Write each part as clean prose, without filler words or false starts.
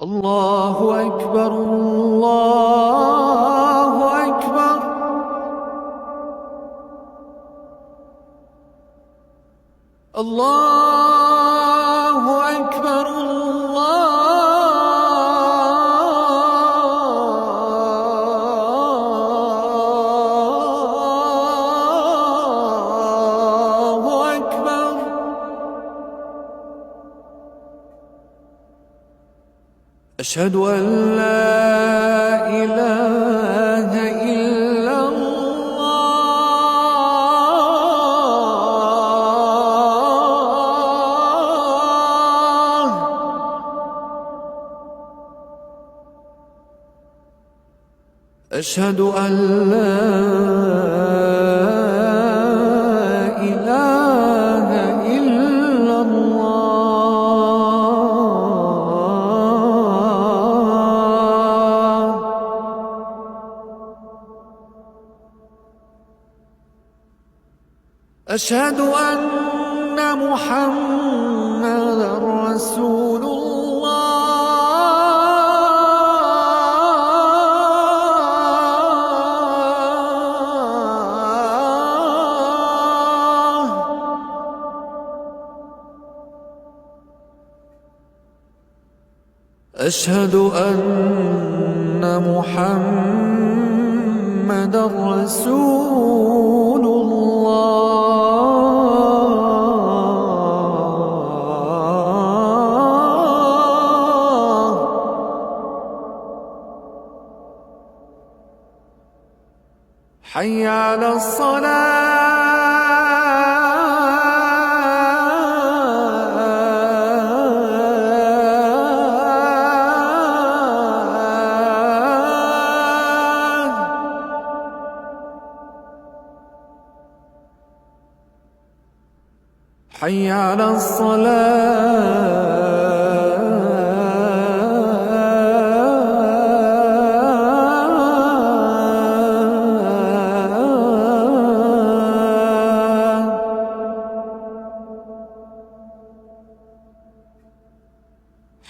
الله أكبر الله أكبر. الله أكبر الله أكبر. أشهد أن لا إله إلا الله. أشهد أن لا إله إلا الله. أشهد أن محمدًا رسول الله. أشهد أن محمدًا رسول الله. حي على حي على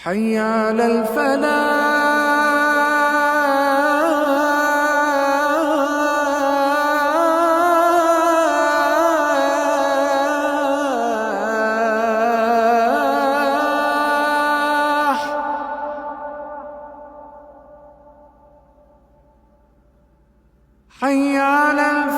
حي على الفلاح. حي على الفلاح.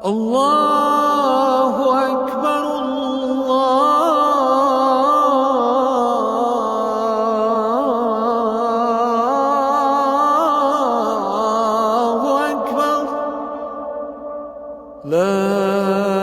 الله أكبر الله أكبر. لا